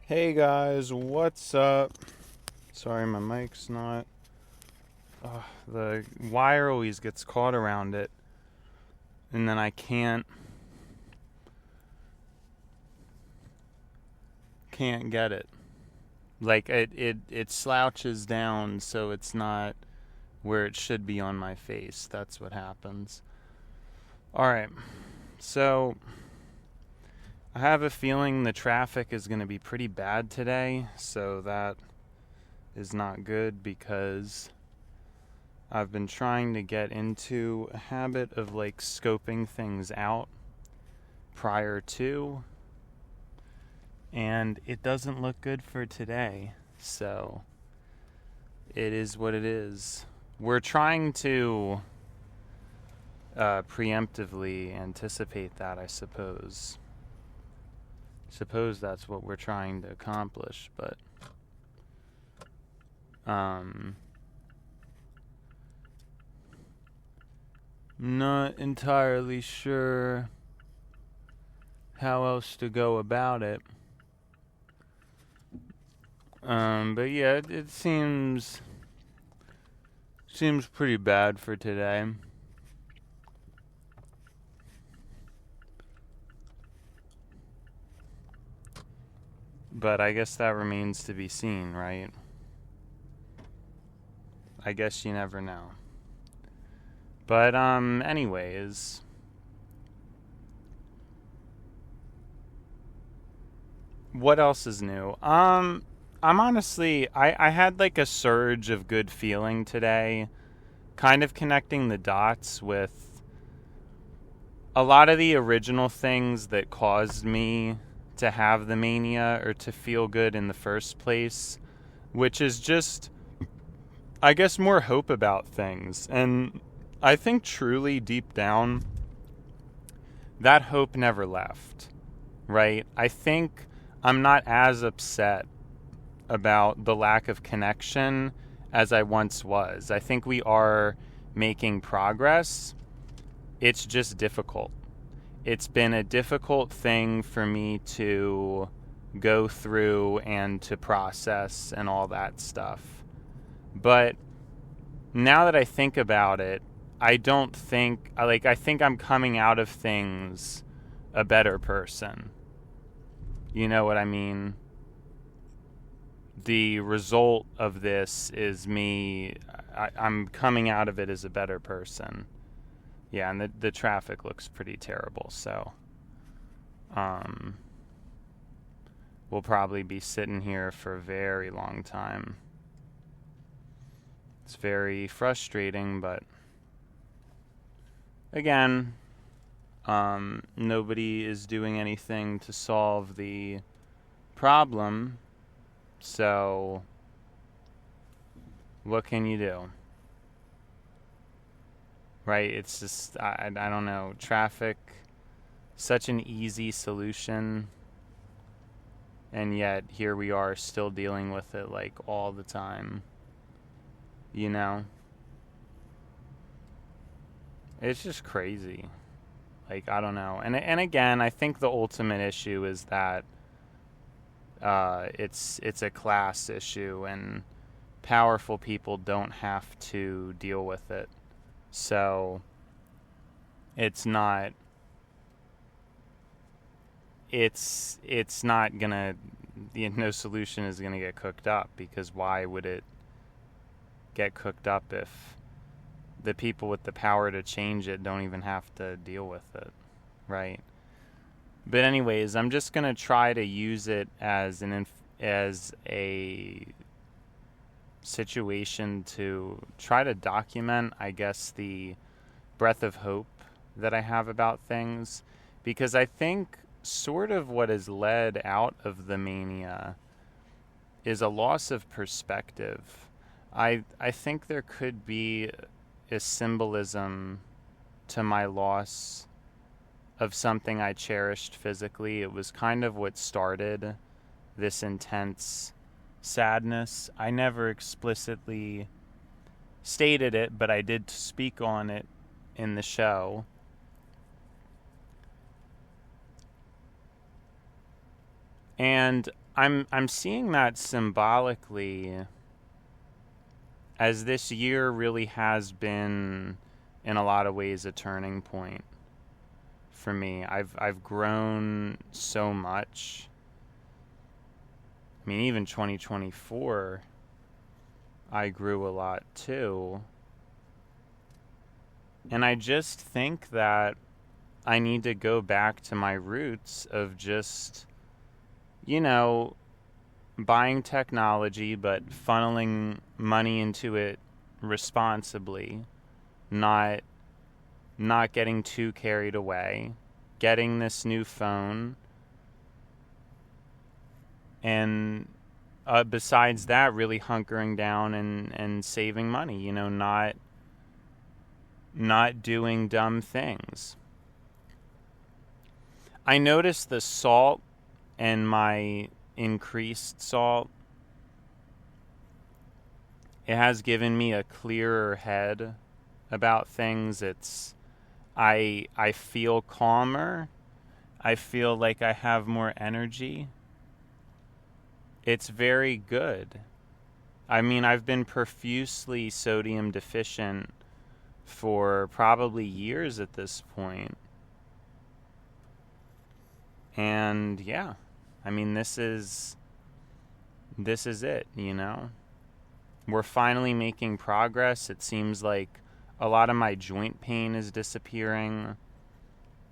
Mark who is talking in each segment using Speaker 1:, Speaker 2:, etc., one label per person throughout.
Speaker 1: Hey guys, what's up? Sorry, my mic's not. The wire always gets caught around it, and then I can't get it. Like it slouches down, so it's not where it should be on my face. That's what happens. All right, so I have a feeling the traffic is going to be pretty bad today, so that is not good because I've been trying to get into a habit of like scoping things out prior to, and it doesn't look good for today. So it is what it is. We're trying to preemptively anticipate that, I suppose. Suppose that's what we're trying to accomplish, but not entirely sure how else to go about it. But yeah, it seems pretty bad for today. But I guess that remains to be seen, right? I guess you never know. But anyways, what else is new? I'm honestly, I had like a surge of good feeling today, kind of connecting the dots with a lot of the original things that caused me to have the mania or to feel good in the first place, which is just, I guess, more hope about things. And I think truly deep down, that hope never left, right? I think I'm not as upset about the lack of connection as I once was. I think we are making progress. It's just difficult. It's been a difficult thing for me to go through and to process and all that stuff. But now that I think about it, I think I'm coming out of things a better person. You know what I mean? The result of this is I'm coming out of it as a better person. Yeah, and the traffic looks pretty terrible, so we'll probably be sitting here for a very long time. It's very frustrating, but again, nobody is doing anything to solve the problem, so what can you do? Right? It's just, I don't know, traffic, such an easy solution, and yet here we are still dealing with it like all the time, you know? It's just crazy. Like, I don't know. And again, I think the ultimate issue is that it's a class issue, and powerful people don't have to deal with it. So it's not gonna, no solution is gonna get cooked up, because why would it get cooked up if the people with the power to change it don't even have to deal with it, right? But anyways, I'm just gonna try to use it as a situation to try to document, I guess, the breath of hope that I have about things, because I think sort of what has led out of the mania is a loss of perspective. I think there could be a symbolism to my loss of something I cherished physically. It was kind of what started this intense sadness. I never explicitly stated it, but I did speak on it in the show. And I'm seeing that symbolically, as this year really has been in a lot of ways a turning point for me. I've grown so much. I mean, even 2024 I grew a lot too. And I just think that I need to go back to my roots of just, you know, buying technology but funneling money into it responsibly, not getting too carried away, getting this new phone, and besides that, really hunkering down and saving money, not doing dumb things. I noticed the salt and my increased salt. It has given me a clearer head about things. I feel calmer. I feel like I have more energy. It's very good. I mean, I've been profusely sodium deficient for probably years at this point. And yeah, I mean, this is it, We're finally making progress. It seems like a lot of my joint pain is disappearing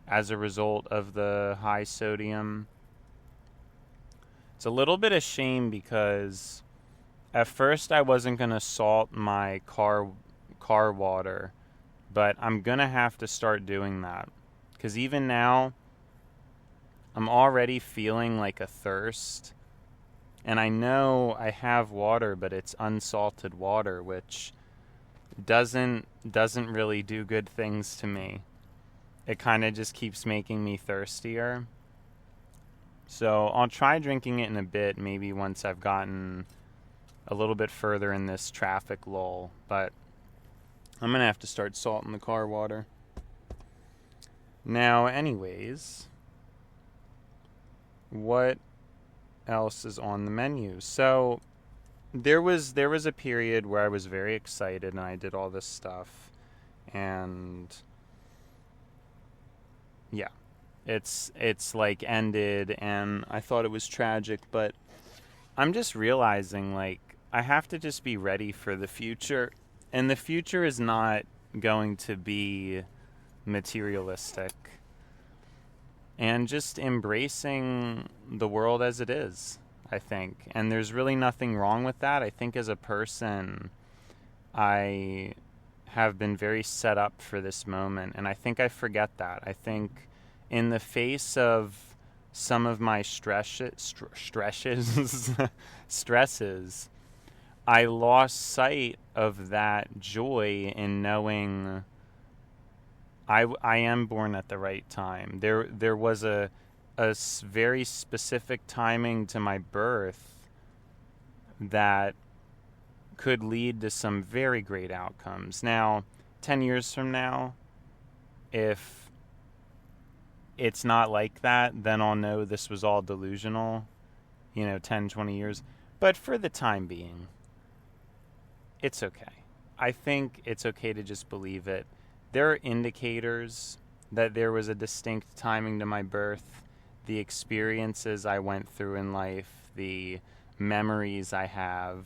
Speaker 1: as a result of the high sodium. It's a little bit of shame because at first I wasn't going to salt my car water, but I'm going to have to start doing that. Because even now, I'm already feeling like a thirst. And I know I have water, but it's unsalted water, which doesn't really do good things to me. It kind of just keeps making me thirstier. So I'll try drinking it in a bit, maybe once I've gotten a little bit further in this traffic lull. But I'm going to have to start salting the car water. Now, anyways, what else is on the menu? So there was a period where I was very excited and I did all this stuff, and yeah, it's like ended, and I thought it was tragic, but I'm just realizing like I have to just be ready for the future, and the future is not going to be materialistic, and just embracing the world as it is, I think. And there's really nothing wrong with that. I think as a person, I have been very set up for this moment, and I think I forget that. I think in the face of some of my stresses, I lost sight of that joy in knowing I am born at the right time. There was a very specific timing to my birth that could lead to some very great outcomes. Now, 10 years from now, if it's not like that, then I'll know this was all delusional, 10, 20 years. But for the time being, it's okay. I think it's okay to just believe it. There are indicators that there was a distinct timing to my birth, the experiences I went through in life, the memories I have.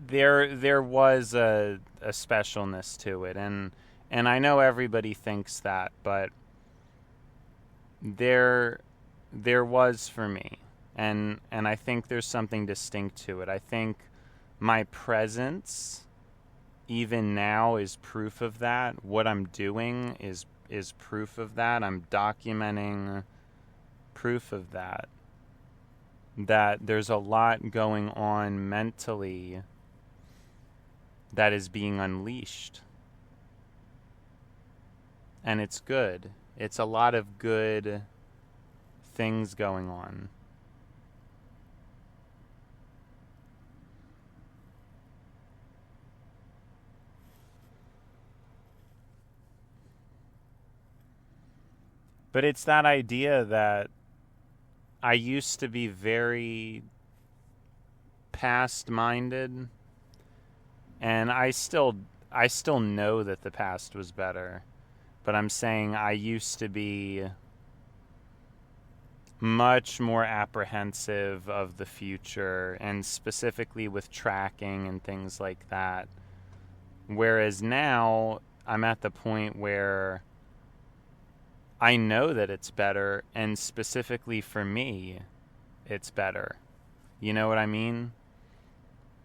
Speaker 1: There was a specialness to it, and I know everybody thinks that, but there was for me, and I think there's something distinct to it. I think my presence, even now, is proof of that. What I'm doing is proof of that. I'm documenting proof of that. That there's a lot going on mentally that is being unleashed. And it's good. It's a lot of good things going on. But it's that idea that I used to be very past-minded, and I still know that the past was better, but I'm saying I used to be much more apprehensive of the future, and specifically with tracking and things like that. Whereas now I'm at the point where I know that it's better, and specifically for me, it's better. You know what I mean?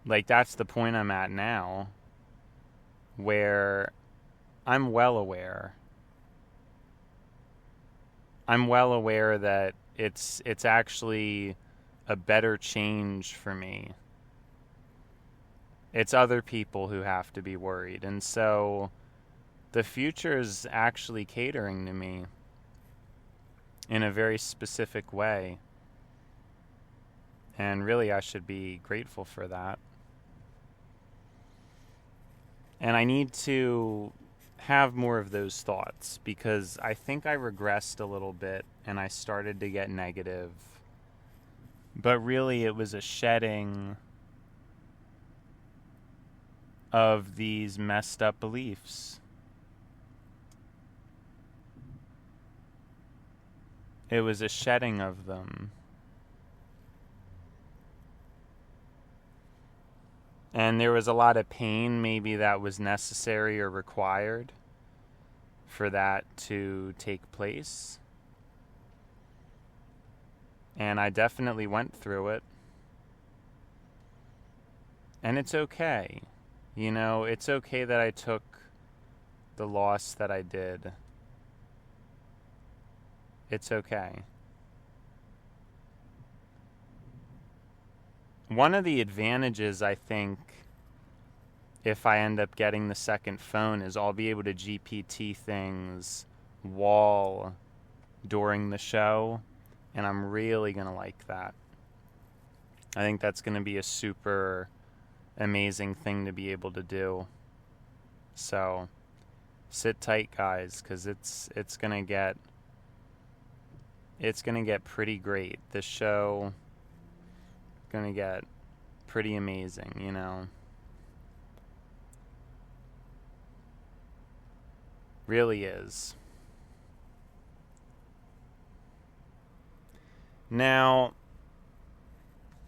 Speaker 1: Like, that's the point I'm at now, where I'm well aware. I'm well aware that it's actually a better change for me. It's other people who have to be worried. And so the future is actually catering to me in a very specific way. And really, I should be grateful for that. And I need to have more of those thoughts, because I think I regressed a little bit and I started to get negative. But really, it was a shedding of these messed up beliefs. It was a shedding of them. And there was a lot of pain maybe that was necessary or required for that to take place. And I definitely went through it. And it's okay. You know, it's okay that I took the loss that I did. It's okay. One of the advantages, I think, if I end up getting the second phone, is I'll be able to GPT things while during the show, and I'm really going to like that. I think that's going to be a super amazing thing to be able to do. So sit tight, guys, because it's going to get pretty great. This show going to get pretty amazing, you know. Really is. Now,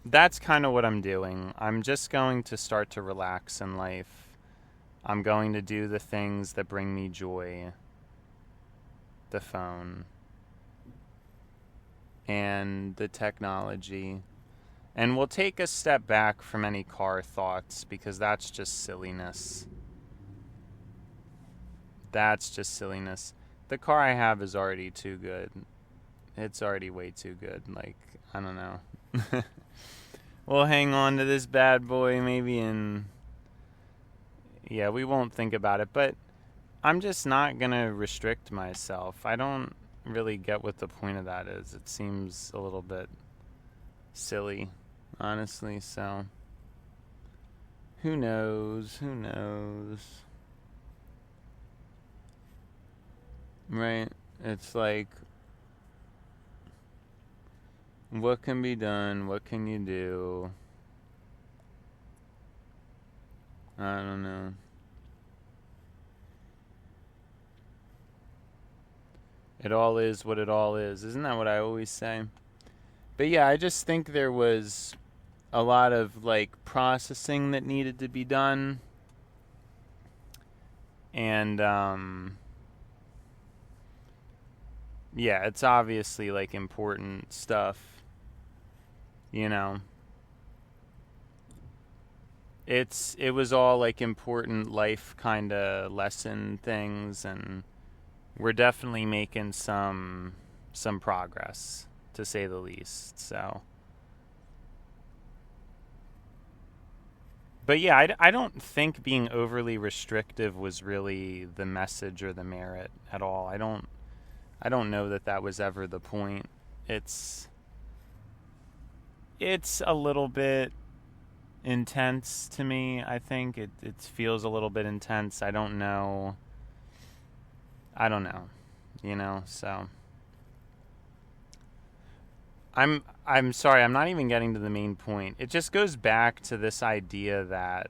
Speaker 1: that's kind of what I'm doing. I'm just going to start to relax in life. I'm going to do the things that bring me joy. The phone. And the technology. And we'll take a step back from any car thoughts, because that's just silliness. That's just silliness. The car I have is already too good. It's already way too good. Like, I don't know. We'll hang on to this bad boy maybe, and yeah, we won't think about it. But I'm just not going to restrict myself. I don't really get what the point of that is. It seems a little bit silly, honestly. So who knows? Who knows? Right? It's like, what can be done? What can you do? I don't know. It all is what it all is. Isn't that what I always say? But yeah, I just think there was a lot of like processing that needed to be done. And yeah, it's obviously like important stuff. You know, it was all like important life kind of lesson things, and we're definitely making some progress, to say the least. So, but yeah, I don't think being overly restrictive was really the message or the merit at all. I don't know that was ever the point. It's a little bit intense to me, I think. It feels a little bit intense. I don't know, you know, so I'm sorry, I'm not even getting to the main point. It just goes back to this idea that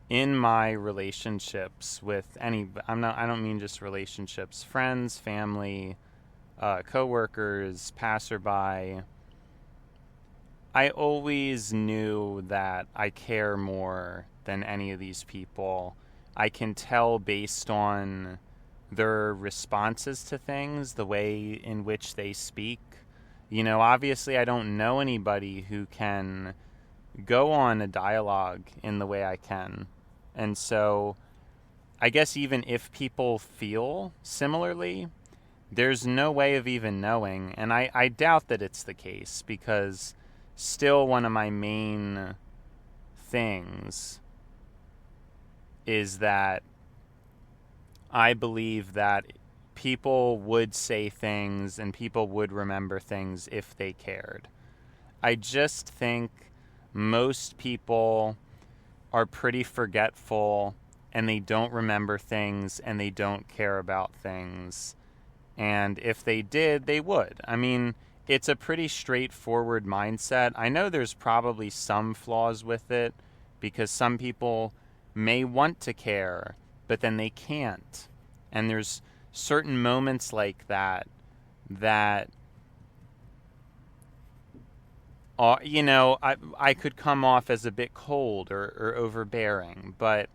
Speaker 1: in my relationships with I don't mean just relationships, friends, family, coworkers, passerby, I always knew that I care more than any of these people. I can tell based on their responses to things, the way in which they speak. Obviously, I don't know anybody who can go on a dialogue in the way I can. And so, I guess even if people feel similarly, there's no way of even knowing. And I doubt that it's the case because still one of my main things is that I believe that people would say things and people would remember things if they cared. I just think most people are pretty forgetful and they don't remember things and they don't care about things. And if they did, they would. I mean, it's a pretty straightforward mindset. I know there's probably some flaws with it because some people may want to care, but then they can't. And there's certain moments like that I could come off as a bit cold or overbearing, but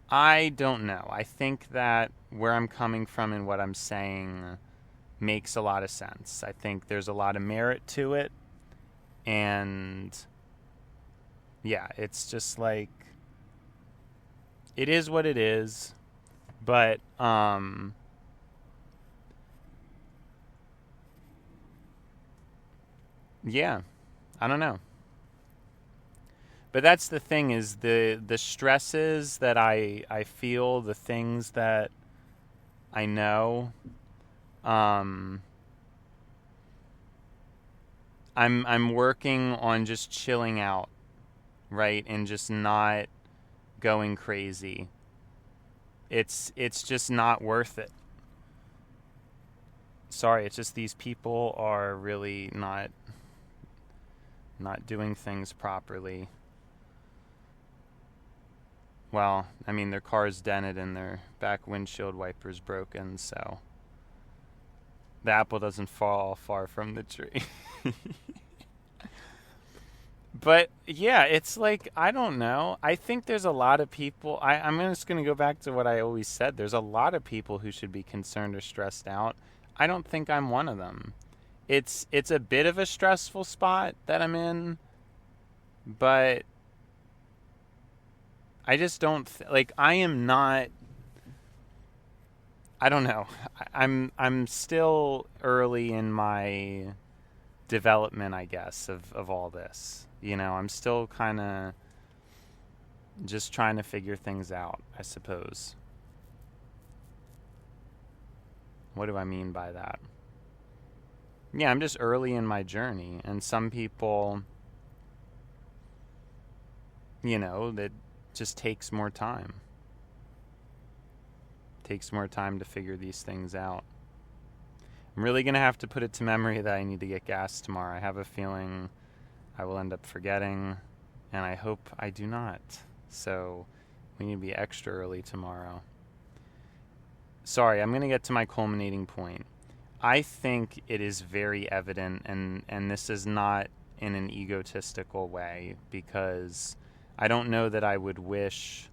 Speaker 1: I don't know. I think that where I'm coming from and what I'm saying makes a lot of sense. I think there's a lot of merit to it. And yeah, it's just like, it is what it is. But, yeah, I don't know. But that's the thing is the stresses that I feel, the things that I know, um, I'm working on just chilling out, right? And just not going crazy. It's just not worth it. Sorry, it's just these people are really not doing things properly. Well, I mean, their car's dented and their back windshield wiper's broken, so the apple doesn't fall far from the tree. But yeah, it's like, I don't know. I think there's a lot of people. I'm just going to go back to what I always said. There's a lot of people who should be concerned or stressed out. I don't think I'm one of them. It's a bit of a stressful spot that I'm in, but I just don't like. I am not. I don't know. I'm still early in my development, I guess, of all this. I'm still kind of just trying to figure things out, I suppose. What do I mean by that? Yeah, I'm just early in my journey, and some people, that just takes more time. Takes more time to figure these things out. I'm really going to have to put it to memory that I need to get gas tomorrow. I have a feeling I will end up forgetting, and I hope I do not. So we need to be extra early tomorrow. Sorry, I'm going to get to my culminating point. I think it is very evident, and this is not in an egotistical way, because I don't know that I would wish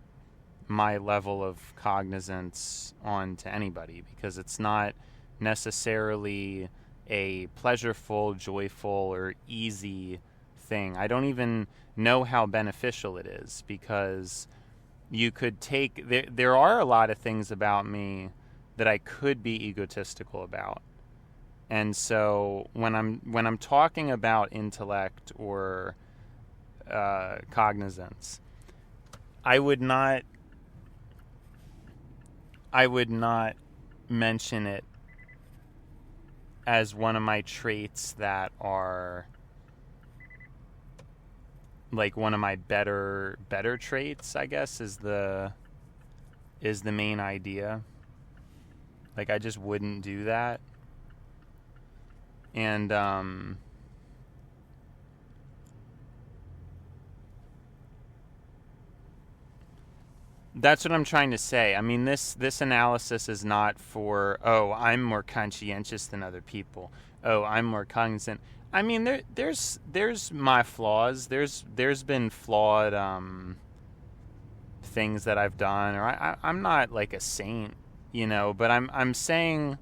Speaker 1: my level of cognizance on to anybody, because it's not necessarily a pleasureful, joyful, or easy thing. I don't even know how beneficial it is, because you could take there are a lot of things about me that I could be egotistical about. And so when I'm talking about intellect or cognizance, I would not mention it as one of my traits that are like one of my better traits, I guess, is the main idea. Like, I just wouldn't do that. And that's what I'm trying to say. I mean, this analysis is not for, oh, I'm more conscientious than other people. Oh, I'm more cognizant. I mean, there's my flaws. There's been flawed things that I've done, or I'm not like a saint, but I'm saying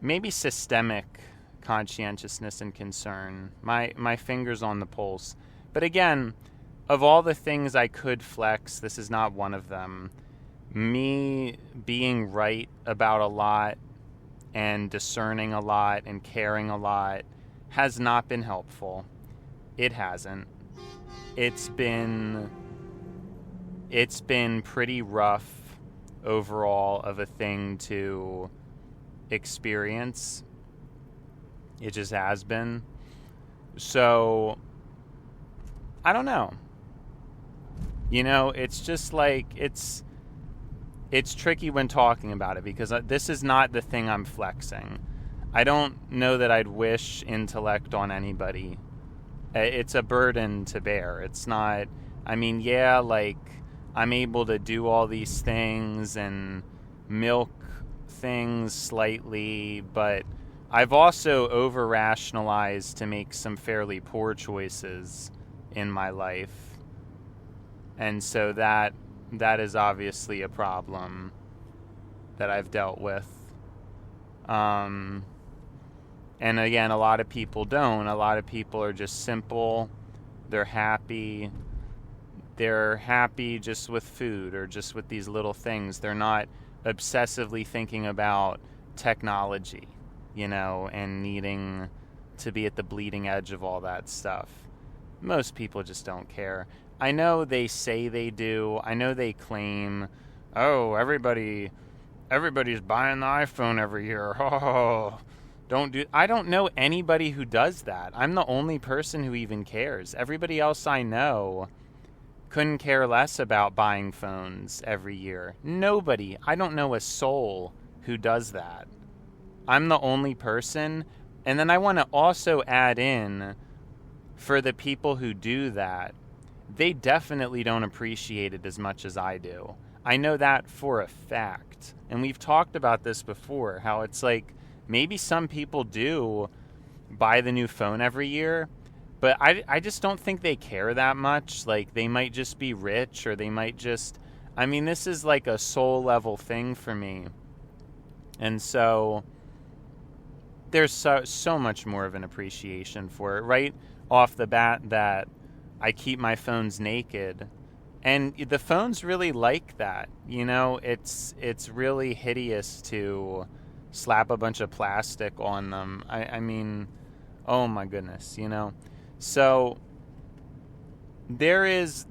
Speaker 1: maybe systemic conscientiousness and concern. My fingers on the pulse. But again, of all the things I could flex, this is not one of them. Me being right about a lot and discerning a lot and caring a lot has not been helpful. It hasn't. It's been pretty rough overall of a thing to experience. It just has been. So I don't know. It's just like it's tricky when talking about it, because this is not the thing I'm flexing. I don't know that I'd wish intellect on anybody. It's a burden to bear. It's not, I mean, yeah, like I'm able to do all these things and milk things slightly, but I've also over-rationalized to make some fairly poor choices in my life. And so that is obviously a problem that I've dealt with. And again, a lot of people don't. A lot of people are just simple. They're happy. They're happy just with food or just with these little things. They're not obsessively thinking about technology, and needing to be at the bleeding edge of all that stuff. Most people just don't care. I know they say they do. I know they claim, oh, everybody's buying the iPhone every year. Oh, I don't know anybody who does that. I'm the only person who even cares. Everybody else I know couldn't care less about buying phones every year. Nobody. I don't know a soul who does that. I'm the only person. And then I want to also add in, for the people who do that, they definitely don't appreciate it as much as I do. I know that for a fact. And we've talked about this before, how it's like maybe some people do buy the new phone every year, but I just don't think they care that much. Like, they might just be rich, or they might just... I mean, this is like a soul level thing for me. And so there's so much more of an appreciation for it right off the bat, that I keep my phones naked. And the phones really like that. It's really hideous to slap a bunch of plastic on them. I mean, oh my goodness, So there is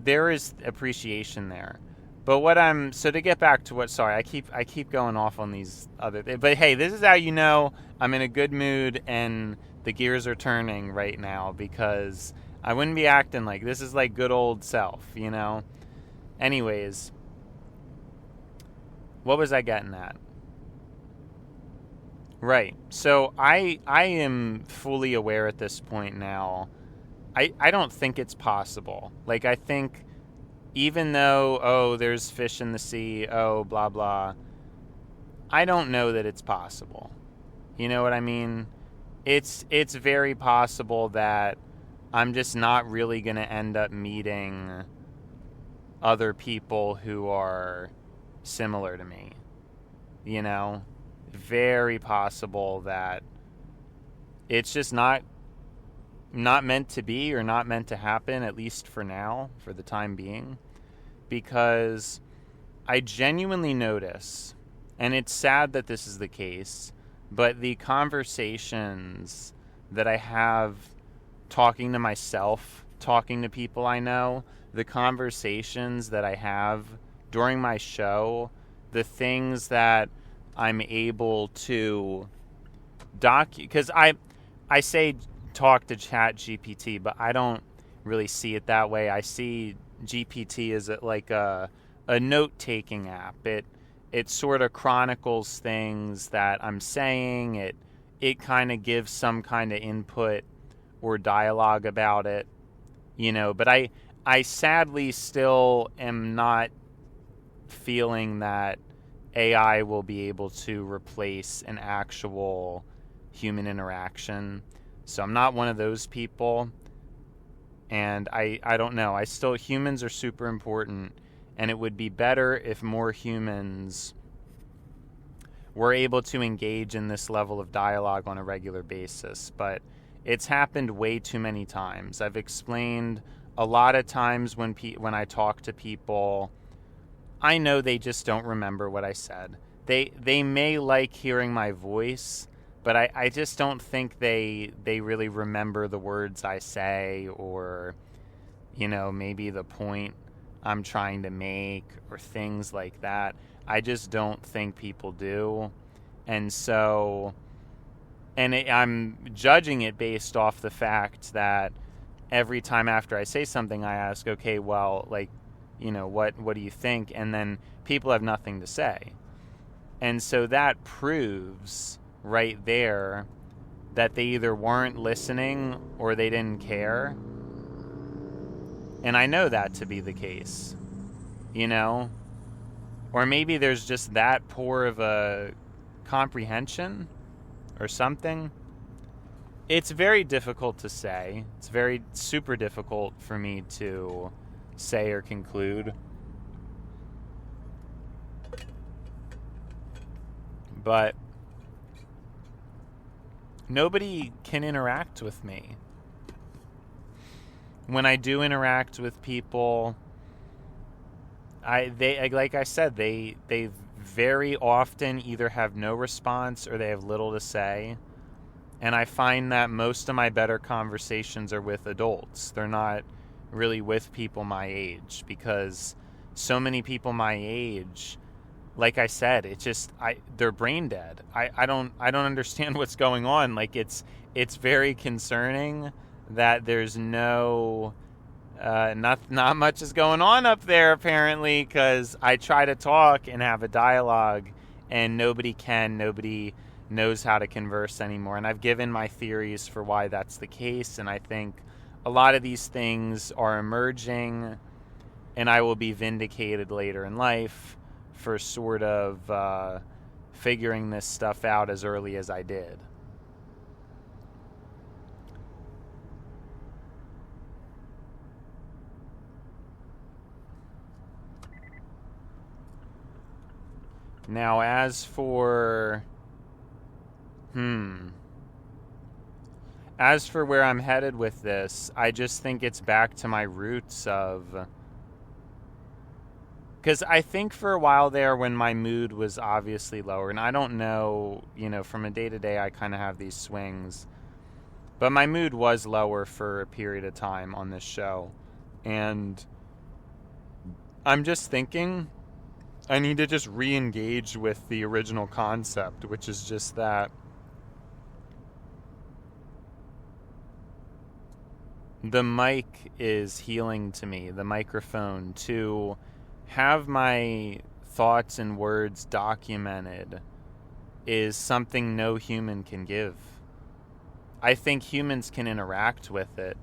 Speaker 1: appreciation there. But so to get back to I keep going off on these other things. But hey, this is how I'm in a good mood and the gears are turning right now, because I wouldn't be acting like this is like good old self, Anyways, what was I getting at? Right. So I am fully aware at this point now. I don't think it's possible. Like, I think even though, oh, there's fish in the sea, oh, blah, blah, I don't know that it's possible. You know what I mean? It's very possible that I'm just not really going to end up meeting other people who are similar to me. Very possible that it's just not meant to be, or not meant to happen, at least for now, for the time being. Because I genuinely notice, and it's sad that this is the case, but the conversations that I have talking to myself, talking to people I know, the conversations that I have during my show, the things that I'm able to because I say talk to Chat GPT, but I don't really see it that way. I see GPT as like a note-taking app. It sort of chronicles things that I'm saying. It it kind of gives some kind of input or dialogue about it, but I sadly still am not feeling that AI will be able to replace an actual human interaction. So I'm not one of those people. And I don't know. Humans are super important. And it would be better if more humans were able to engage in this level of dialogue on a regular basis. But it's happened way too many times. I've explained a lot of times when I talk to people, I know they just don't remember what I said. They may like hearing my voice, but I just don't think they really remember the words I say, or maybe the point I'm trying to make, or things like that. I just don't think people do. And so, I'm judging it based off the fact that every time after I say something, I ask, okay, well, like, what do you think? And then people have nothing to say. And so that proves right there that they either weren't listening or they didn't care. And I know that to be the case, Or maybe there's just that poor of a comprehension or something. It's very difficult to say. It's very super difficult for me to say or conclude. But nobody can interact with me. When I do interact with people, like I said, they very often either have no response or they have little to say. And I find that most of my better conversations are with adults. They're not really with people my age, because so many people my age, like I said, they're brain dead. I don't understand what's going on. Like it's very concerning that there's not much is going on up there apparently, because I try to talk and have a dialogue and nobody knows how to converse anymore. And I've given my theories for why that's the case, and I think a lot of these things are emerging, and I will be vindicated later in life for sort of figuring this stuff out as early as I did. Now, as for where I'm headed with this, I just think it's back to my roots of... Because I think for a while there, when my mood was obviously lower, and I don't know, from a day-to-day, I kind of have these swings, but my mood was lower for a period of time on this show. And I'm just thinking I need to just re-engage with the original concept, which is just that the mic is healing to me, the microphone. To have my thoughts and words documented is something no human can give. I think humans can interact with it,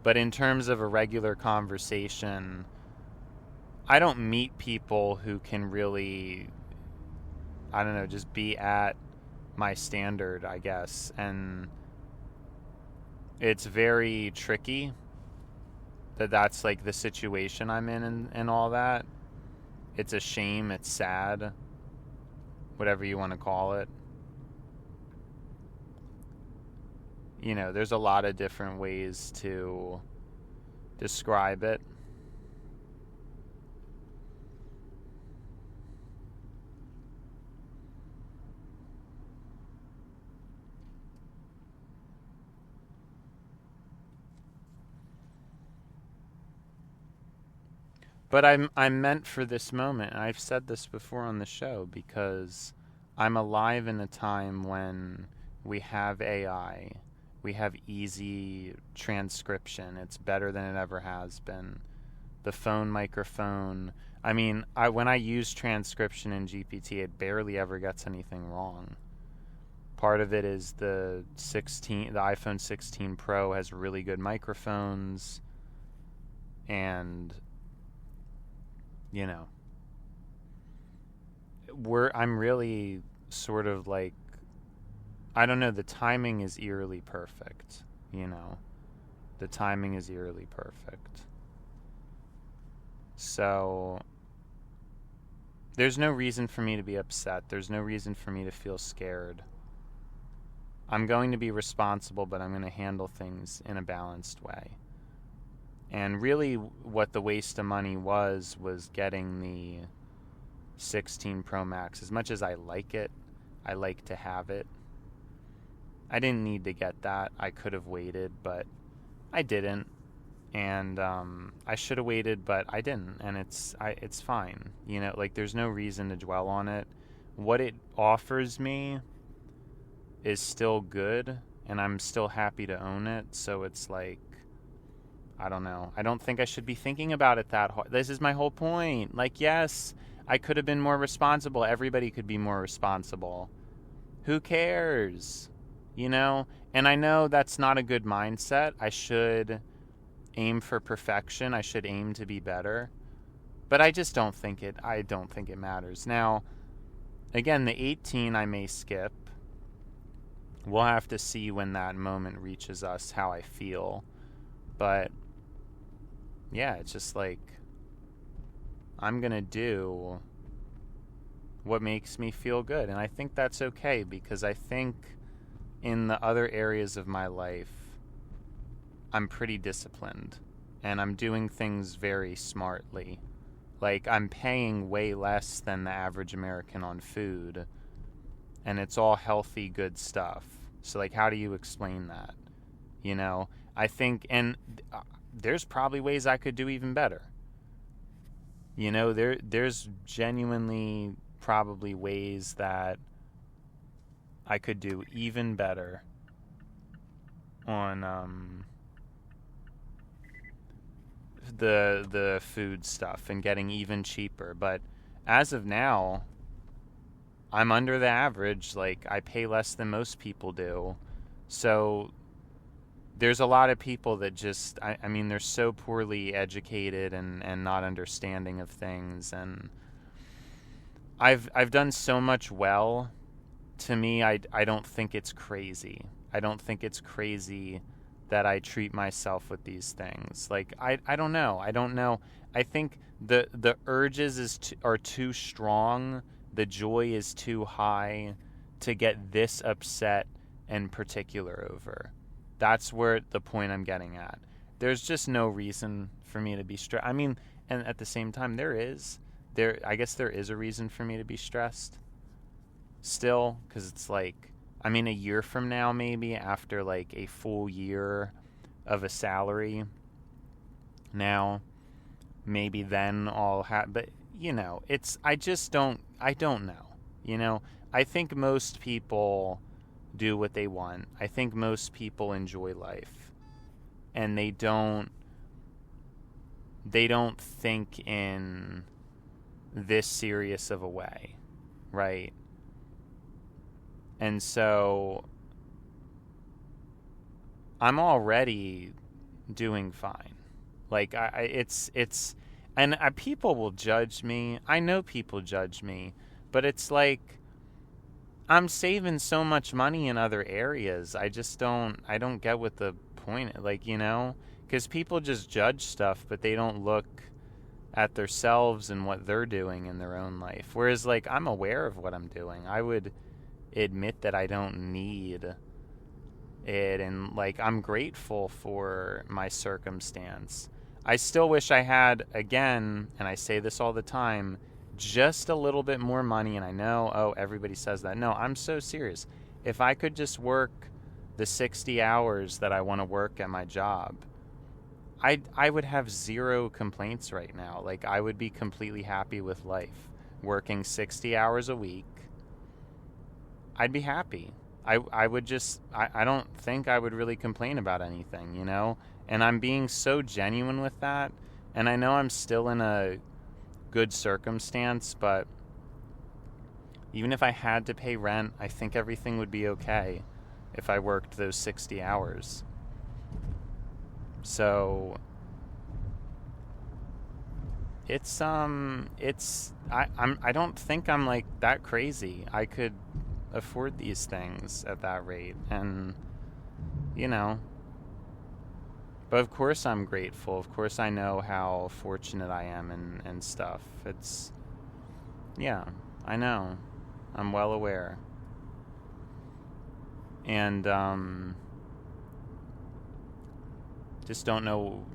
Speaker 1: but in terms of a regular conversation, I don't meet people who can really, I don't know, just be at my standard, I guess. And it's very tricky that that's like the situation I'm in and all that. It's a shame, it's sad, whatever you want to call it. There's a lot of different ways to describe it. But I'm meant for this moment. I've said this before on the show, because I'm alive in a time when we have AI. We have easy transcription. It's better than it ever has been. The phone microphone. I mean, when I use transcription in GPT, it barely ever gets anything wrong. Part of it is the iPhone 16 Pro has really good microphones, and I'm really sort of like, I don't know, the timing is eerily perfect, The timing is eerily perfect. So there's no reason for me to be upset. There's no reason for me to feel scared. I'm going to be responsible, but I'm going to handle things in a balanced way. And really what the waste of money was getting the 16 Pro Max. As much as I like it, I like to have it. I didn't need to get that. I could have waited, but I didn't. And I should have waited, but I didn't. And it's fine. There's no reason to dwell on it. What it offers me is still good, and I'm still happy to own it. So it's like, I don't know. I don't think I should be thinking about it that hard. This is my whole point. Yes, I could have been more responsible. Everybody could be more responsible. Who cares? And I know that's not a good mindset. I should aim for perfection. I should aim to be better. But I just don't think it matters. Now, again, the 18 I may skip. We'll have to see when that moment reaches us how I feel. But yeah, it's just like, I'm going to do what makes me feel good. And I think that's okay, because I think in the other areas of my life, I'm pretty disciplined. And I'm doing things very smartly. I'm paying way less than the average American on food. And it's all healthy, good stuff. So, how do you explain that? I think, and there's probably ways I could do even better. There's genuinely probably ways that I could do even better on the food stuff and getting even cheaper. But as of now, I'm under the average. I pay less than most people do. So there's a lot of people that just, I mean, they're so poorly educated and not understanding of things. And I've done so much well. To me, I don't think it's crazy. I don't think it's crazy that I treat myself with these things. I don't know. I think the urges are too strong. The joy is too high to get this upset and particular over. That's where the point I'm getting at. There's just no reason for me to be stressed. I mean, and at the same time, I guess there is a reason for me to be stressed still, because it's a year from now, maybe after a full year of a salary now, maybe then I'll have, but I don't know. I think most people do what they want. I think most people enjoy life, and they don't think in this serious of a way, right? And so I'm already doing fine. People will judge me. I know people judge me, but it's I'm saving so much money in other areas. I don't get what the point, because people just judge stuff, but they don't look at themselves and what they're doing in their own life. Whereas I'm aware of what I'm doing. I would admit that I don't need it, and I'm grateful for my circumstance. I still wish I had, again, and I say this all the time, just a little bit more money. And I know, everybody says that. No, I'm so serious. If I could just work the 60 hours that I want to work at my job, I would have zero complaints right now. I would be completely happy with life. Working 60 hours a week, I'd be happy. I would just, I don't think I would really complain about anything, And I'm being so genuine with that. And I know I'm still in a good circumstance, but Even if I had to pay rent, I think everything would be okay if I worked those 60 hours. So I don't think I'm like that crazy. I could afford these things at that rate, and you know, but of course I'm grateful. Of course I know how fortunate I am and stuff. It's, yeah, I know. I'm well aware. And just don't know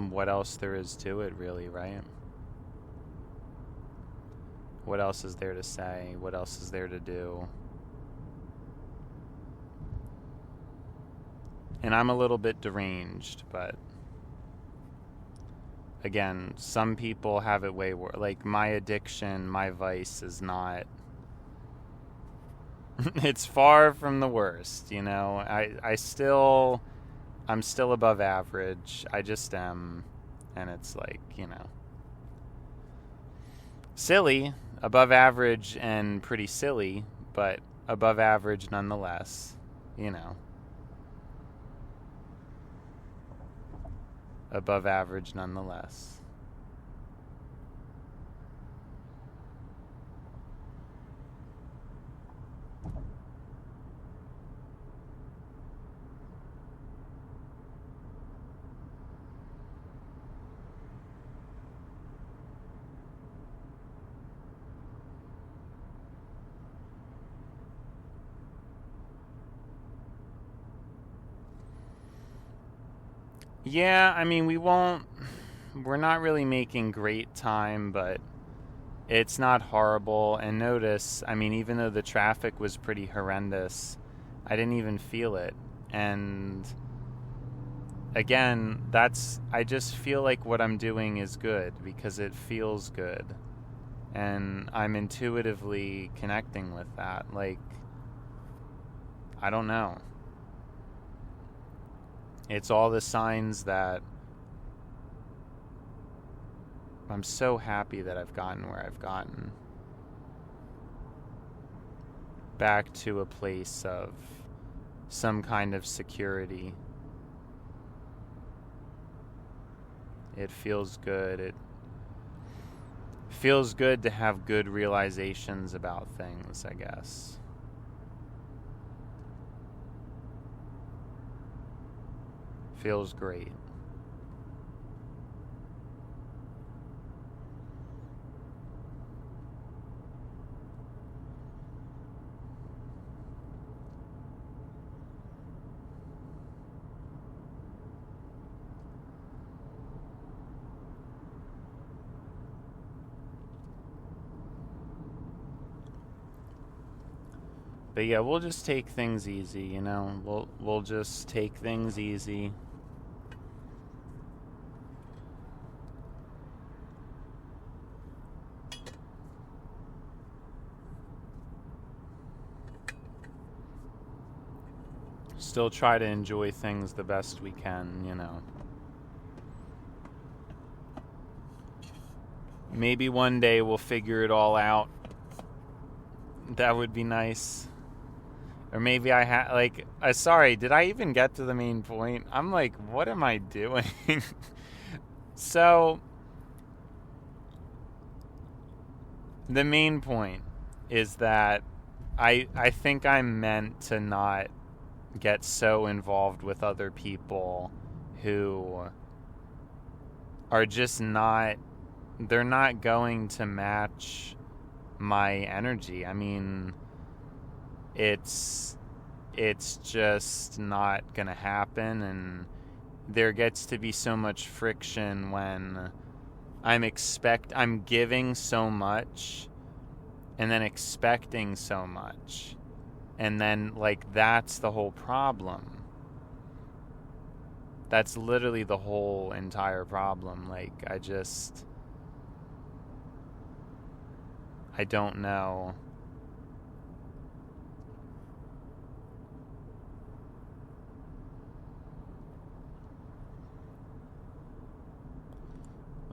Speaker 1: what else there is to it, really, right? What else is there to say? What else is there to do? And I'm a little bit deranged, but again, some people have it way worse. Like, my addiction, my vice is not... it's far from the worst, you know? I'm still above average. I just am. And it's like, you know, silly, above average and pretty silly, but above average nonetheless, you know. Above average nonetheless. Yeah, I mean, we're not really making great time, but it's not horrible. And notice, I mean, even though the traffic was pretty horrendous, I didn't even feel it. And again, I just feel like what I'm doing is good because it feels good. And I'm intuitively connecting with that. Like, I don't know. It's all the signs that I'm so happy that I've gotten where I've gotten. Back to a place of some kind of security. It feels good. It feels good to have good realizations about things, I guess. Feels great. But yeah, we'll just take things easy, you know. We'll just take things easy. Still try to enjoy things the best we can, you know. Maybe one day we'll figure it all out. That would be nice. Or maybe sorry, did I even get to the main point? I'm like, what am I doing? So, the main point is that I think I'm meant to not get so involved with other people who are just not, they're not going to match my energy. I mean, it's just not gonna happen, and there gets to be so much friction when I'm giving so much and then expecting so much, and then like that's the whole problem. That's literally the whole entire problem. Like, I don't know.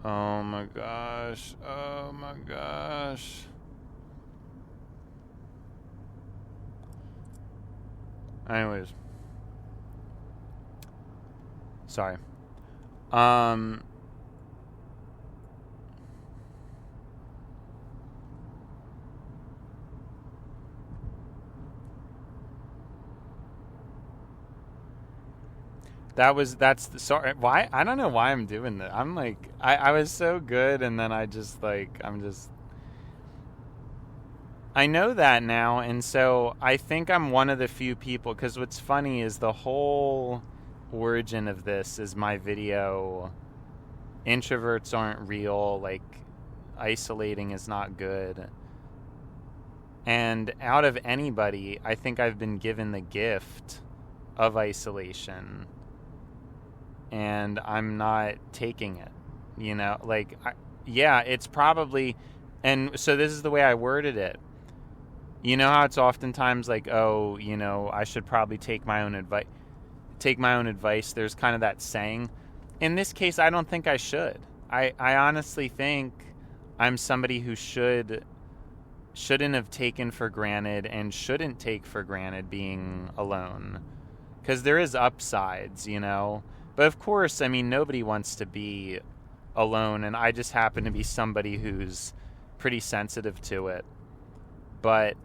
Speaker 1: Oh my gosh. Oh my gosh. Anyways. Sorry. Um... Sorry, why, I don't know why I'm doing that. I'm like, I was so good, and then I just like, I know that now, and so I think I'm one of the few people, because what's funny is the whole origin of this is my video, introverts aren't real, like, isolating is not good. And out of anybody, I think I've been given the gift of isolation, and I'm not taking it, like, yeah, it's probably, and so this is the way I worded it. You know how it's oftentimes like, oh, I should probably take my own advice. There's kind of that saying. In this case, I don't think I should. I honestly think I'm somebody who shouldn't have taken for granted and shouldn't take for granted being alone. Because there is upsides, But of course, I mean, nobody wants to be alone, and I just happen to be somebody who's pretty sensitive to it. But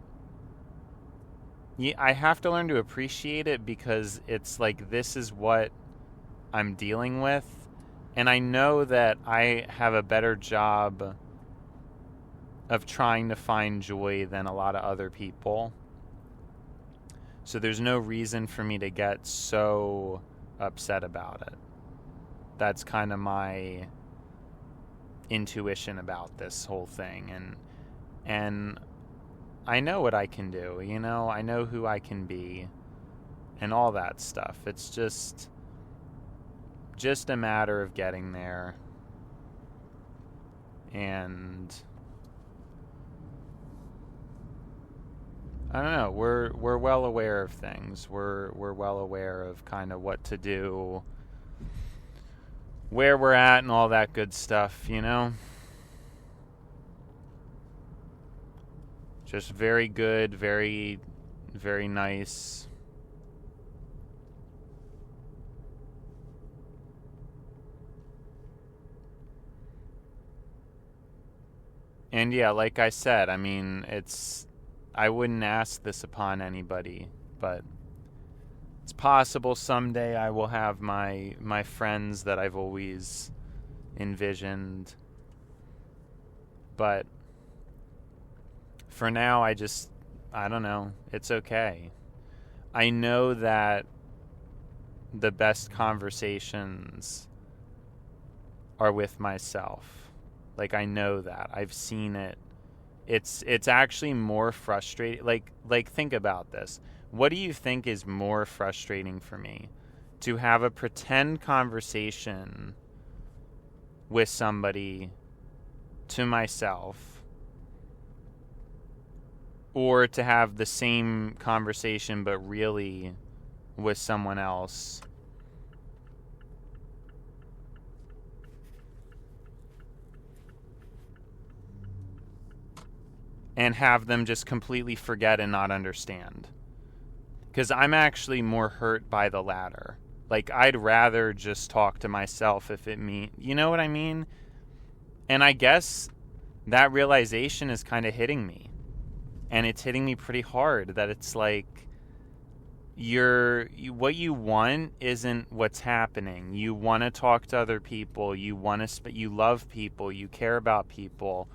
Speaker 1: yeah, I have to learn to appreciate it, because it's like, this is what I'm dealing with. And I know that I have a better job of trying to find joy than a lot of other people. So there's no reason for me to get so upset about it. That's kind of my intuition about this whole thing, and I know what I can do, I know who I can be and all that stuff. It's just a matter of getting there. And I don't know, we're well aware of things. We're well aware of kind of what to do, where we're at, and all that good stuff, Just very good, very, very nice. And yeah, like I said, I mean, I wouldn't ask this upon anybody, but it's possible someday I will have my friends that I've always envisioned. But for now, I don't know. It's okay. I know that the best conversations are with myself. Like, I know that. I've seen it. It's actually more frustrating. Like, think about this. What do you think is more frustrating for me? To have a pretend conversation with somebody to myself, or to have the same conversation but really with someone else? And have them just completely forget and not understand. Because I'm actually more hurt by the latter. Like, I'd rather just talk to myself if it means... You know what I mean? And I guess that realization is kind of hitting me. And it's hitting me pretty hard, that it's like, what you want isn't what's happening. You want to talk to other people. You love people. You care about people.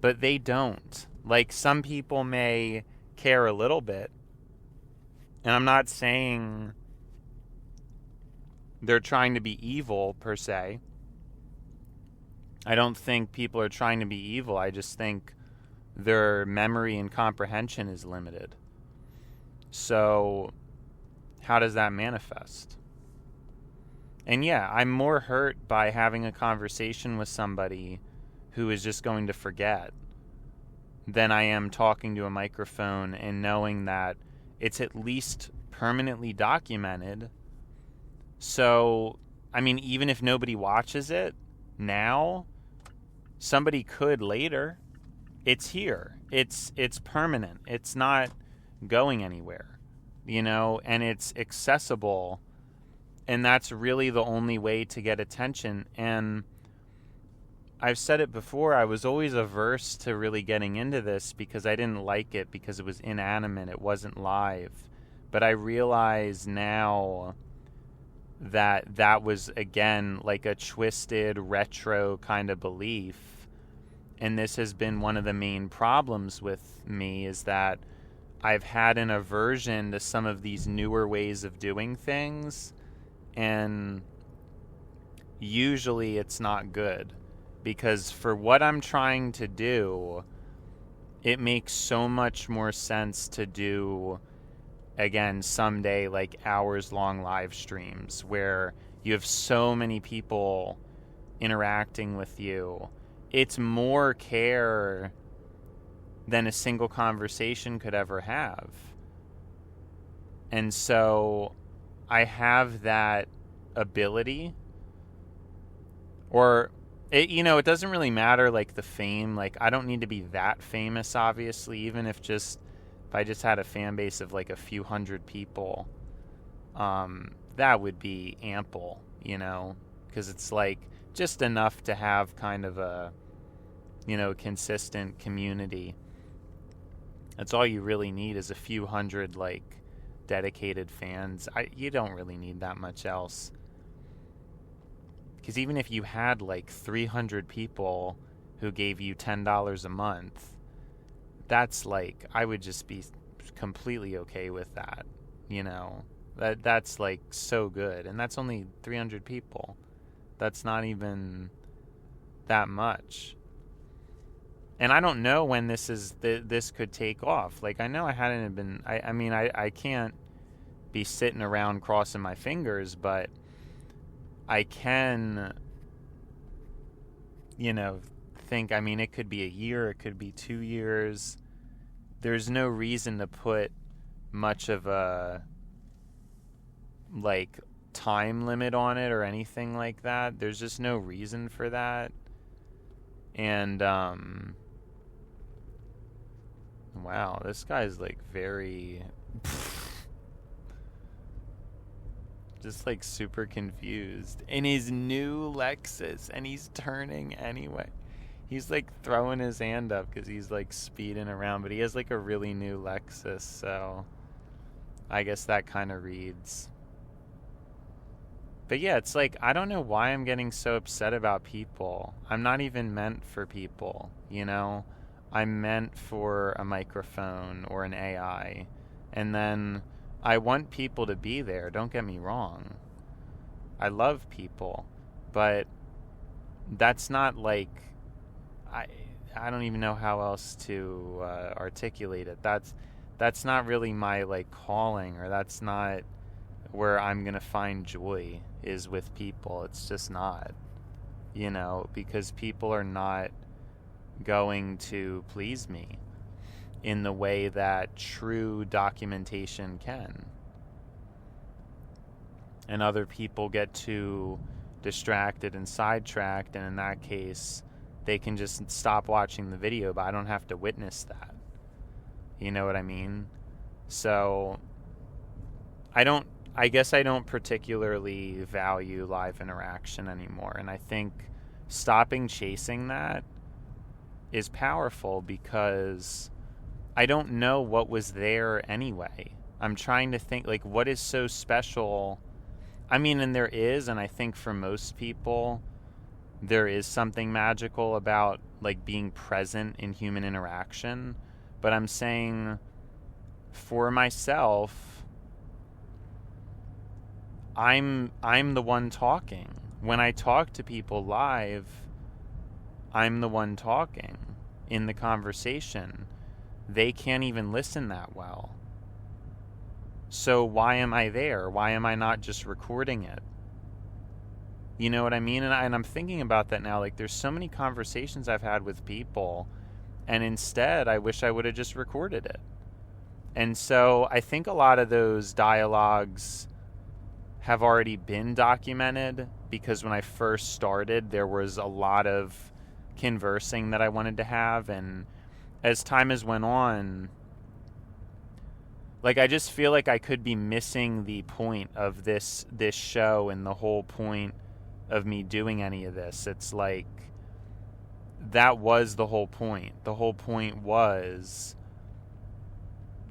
Speaker 1: But they don't. Like, some people may care a little bit. And I'm not saying they're trying to be evil, per se. I don't think people are trying to be evil. I just think their memory and comprehension is limited. So, how does that manifest? And yeah, I'm more hurt by having a conversation with somebody who is just going to forget than I am talking to a microphone and knowing that it's at least permanently documented. So, I mean, even if nobody watches it now, somebody could later. It's here. It's permanent. It's not going anywhere. and it's accessible. And that's really the only way to get attention. And I've said it before, I was always averse to really getting into this because I didn't like it because it was inanimate, it wasn't live. But I realize now that that was, again, like a twisted, retro kind of belief. And this has been one of the main problems with me, is that I've had an aversion to some of these newer ways of doing things. And usually it's not good. Because for what I'm trying to do, it makes so much more sense to do, again, someday, like hours-long live streams where you have so many people interacting with you. It's more care than a single conversation could ever have. And so I have that ability. Or it doesn't really matter, like, the fame. Like, I don't need to be that famous, obviously, even if I just had a fan base of, like, a few hundred people, that would be ample, because it's, like, just enough to have kind of a, consistent community. That's all you really need, is a few hundred, like, dedicated fans. You don't really need that much else. Because even if you had, like, 300 people who gave you $10 a month, that's, like, I would just be completely okay with that, That's, like, so good. And that's only 300 people. That's not even that much. And I don't know when this could take off. Like, I know I hadn't been... I can't be sitting around crossing my fingers, but I can, think, it could be a year, it could be 2 years. There's no reason to put much of a, like, time limit on it or anything like that. There's just no reason for that. And, wow, this guy's, like, very... just, like, super confused in his new Lexus, and he's turning anyway. He's, like, throwing his hand up because he's, like, speeding around, but he has, like, a really new Lexus, so I guess that kind of reads. But yeah, it's like, I don't know why I'm getting so upset about people. I'm not even meant for people, I'm meant for a microphone or an AI. And then I want people to be there, don't get me wrong. I love people, but that's not, like, I don't even know how else to articulate it. That's not really my, like, calling, or that's not where I'm going to find joy, is with people. It's just not, because people are not going to please me in the way that true documentation can. And other people get too distracted and sidetracked, and in that case, they can just stop watching the video, but I don't have to witness that. You know what I mean? So, I guess I don't particularly value live interaction anymore, and I think stopping chasing that is powerful because I don't know what was there anyway. I'm trying to think, like, what is so special? And there is, and I think for most people, there is something magical about, like, being present in human interaction. But I'm saying, for myself, I'm the one talking. When I talk to people live, I'm the one talking in the conversation. They can't even listen that well. So why am I there? Why am I not just recording it? You know what I mean? And I'm thinking about that now. Like, there's so many conversations I've had with people, and instead I wish I would have just recorded it. And so I think a lot of those dialogues have already been documented, because when I first started, there was a lot of conversing that I wanted to have, and as time has went on, Like, I just feel like I could be missing the point of this show and the whole point of me doing any of this. It's like, that was the whole point. The whole point was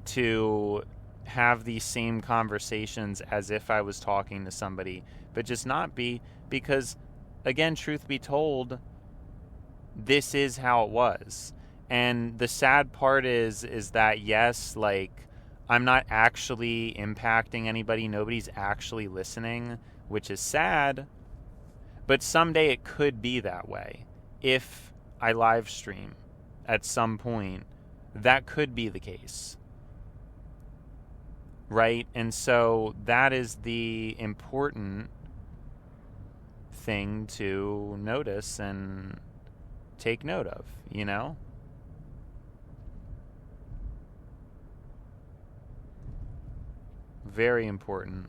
Speaker 1: to have these same conversations as if I was talking to somebody, but just not be, because, again, truth be told, this is how it was. And the sad part is that, yes, like, I'm not actually impacting anybody. Nobody's actually listening, which is sad. But someday it could be that way. If I live stream at some point, that could be the case. Right? And so that is the important thing to notice and take note of, you know? Very important.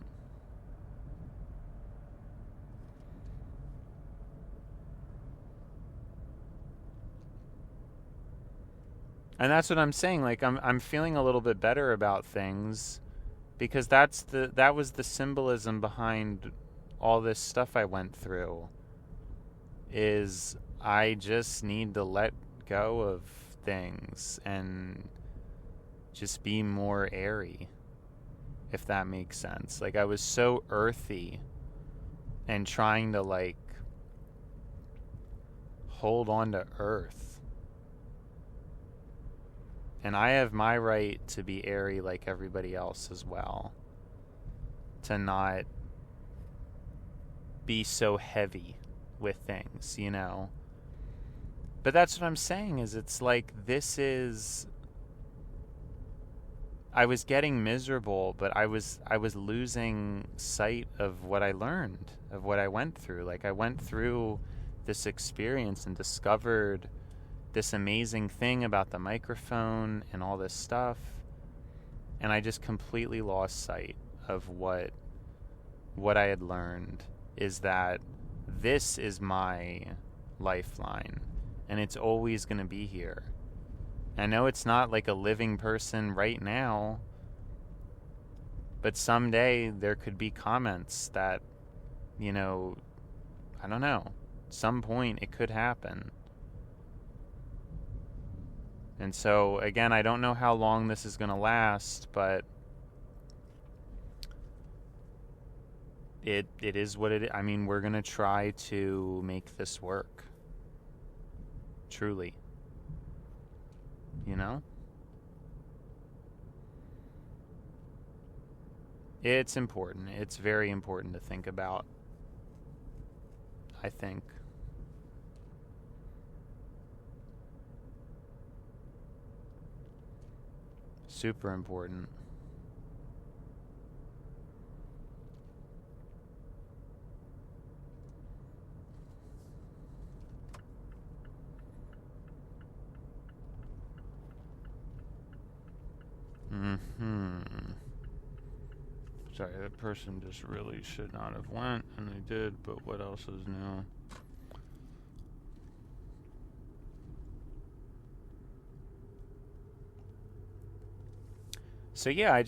Speaker 1: And that's what I'm saying. Like, I'm feeling a little bit better about things, because that was the symbolism behind all this stuff I went through. Is I just need to let go of things and just be more airy, if that makes sense. Like, I was so earthy and trying to, like, hold on to earth. And I have my right to be airy like everybody else as well. To not be so heavy with things, you know? But that's what I'm saying, is it's like, this is... I was getting miserable, but I was losing sight of what I learned, of what I went through. Like, I went through this experience and discovered this amazing thing about the microphone and all this stuff, and I just completely lost sight of what I had learned, is that this is my lifeline, and it's always going to be here. I know it's not like a living person right now, but someday there could be comments that, you know, I don't know, some point it could happen. And so, again, I don't know how long this is going to last, but it is what it is. I mean, we're going to try to make this work. Truly. You know? It's important. It's very important to think about, I think. Super important. Sorry, that person just really should not have went, and they did, but what else is new? So yeah, I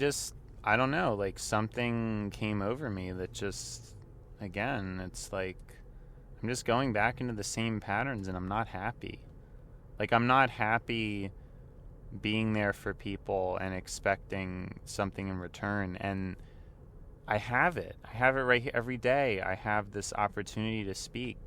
Speaker 1: don't know, like, something came over me that just, again, it's like, I'm just going back into the same patterns, and I'm not happy. Like, I'm not happy being there for people and expecting something in return. And I have it right here every day. I have this opportunity to speak,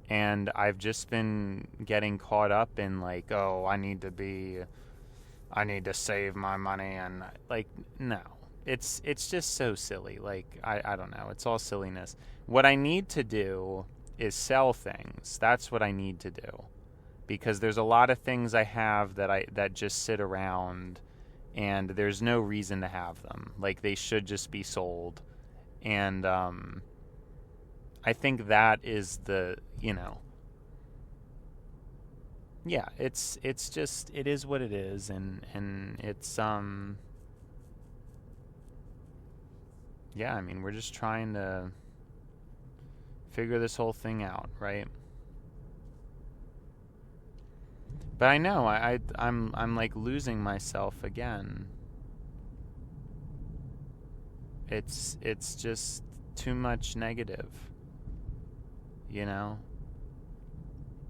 Speaker 1: and I've just been getting caught up in, like, oh, I need to save my money, and, like, no, it's just so silly. Like, I don't know, it's all silliness. What I need to do is sell things. That's what I need to do, because there's a lot of things I have that just sit around, and there's no reason to have them. Like, they should just be sold. And I think that is the, you know, yeah, it's just, it is what it is, and it's yeah, I mean, we're just trying to figure this whole thing out, right? But I know I'm like losing myself again. It's just too much negative, you know?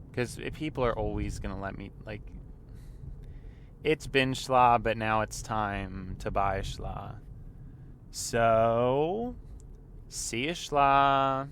Speaker 1: Because people are always going to let me, like, it's been schla, but now it's time to buy schla. So, see ya schla.